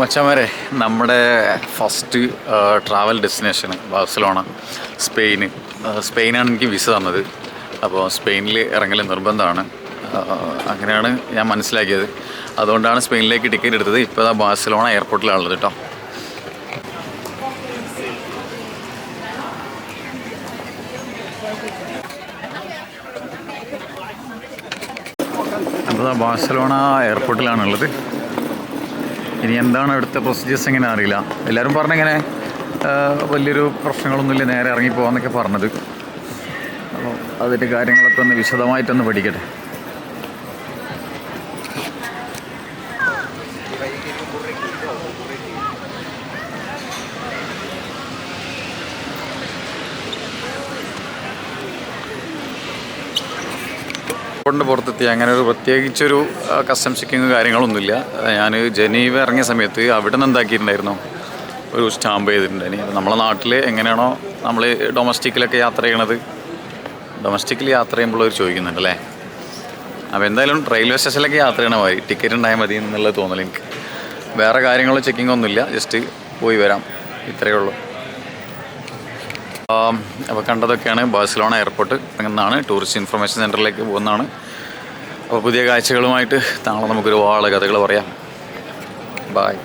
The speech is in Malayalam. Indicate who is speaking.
Speaker 1: മച്ചാമാരെ, നമ്മുടെ ഫസ്റ്റ് ട്രാവൽ ഡെസ്റ്റിനേഷൻ ബാഴ്സലോണ, സ്പെയിനാണ് എനിക്ക് വിസ തന്നത്. അപ്പോൾ സ്പെയിനിൽ ഇറങ്ങൽ നിർബന്ധമാണ്, അങ്ങനെയാണ് ഞാൻ മനസ്സിലാക്കിയത്. അതുകൊണ്ടാണ് സ്പെയിനിലേക്ക് ടിക്കറ്റ് എടുത്തത്. ഇപ്പോൾ ബാഴ്സലോണ എയർപോർട്ടിലാണുള്ളത് കേട്ടോ. അപ്പോൾ ബാഴ്സലോണ എയർപോർട്ടിലാണുള്ളത്. ഇനി എന്താണ് അടുത്ത പ്രൊസീജിയേഴ്സ് എങ്ങനെ അറിയില്ല. എല്ലാവരും പറഞ്ഞെങ്ങനെ വലിയൊരു പ്രശ്നങ്ങളൊന്നുമില്ല, നേരെ ഇറങ്ങിപ്പോകാമെന്നൊക്കെ പറഞ്ഞത്. അപ്പോൾ അതിൻ്റെ കാര്യങ്ങളൊക്കെ ഒന്ന് വിശദമായിട്ടൊന്ന് പഠിക്കട്ടെ. ിൻ്റെ പുറത്തെത്തി അങ്ങനെ ഒരു പ്രത്യേകിച്ചൊരു കസ്റ്റംസ് ചെക്കിങ് കാര്യങ്ങളൊന്നുമില്ല. ഞാൻ ജനീവ ഇറങ്ങിയ സമയത്ത് അവിടെ നിന്ന് എന്താക്കിയിട്ടുണ്ടായിരുന്നു, ഒരു സ്റ്റാമ്പ് ചെയ്തിട്ടുണ്ടായിരുന്നു. നമ്മളെ നാട്ടിൽ എങ്ങനെയാണോ നമ്മൾ ഡൊമസ്റ്റിക്കിലൊക്കെ യാത്ര ചെയ്യണത്, ഡൊമസ്റ്റിക്കിൽ യാത്ര ചെയ്യുമ്പോൾ ചോദിക്കുന്നുണ്ട് അല്ലേ. അപ്പോൾ എന്തായാലും റെയിൽവേ സ്റ്റേഷനിലൊക്കെ യാത്ര ചെയ്യണ മതി, ടിക്കറ്റ് ഉണ്ടായാൽ മതി എന്നുള്ളത് തോന്നൽ എനിക്ക്. വേറെ കാര്യങ്ങളോ ചെക്കിങ്ങോ ഒന്നുമില്ല, ജസ്റ്റ് പോയി വരാം, ഇത്രയേ ഉള്ളൂ. അപ്പോൾ കണ്ടതൊക്കെയാണ് ബാഴ്സലോണ എയർപോർട്ട് എന്നാണ്. ടൂറിസ്റ്റ് ഇൻഫർമേഷൻ സെൻറ്ററിലേക്ക് പോകുന്നതാണ്. അപ്പോൾ പുതിയ കാഴ്ചകളുമായിട്ട് നാളെ നമുക്കൊരുപാട് കഥകൾ പറയാം. ബായ്.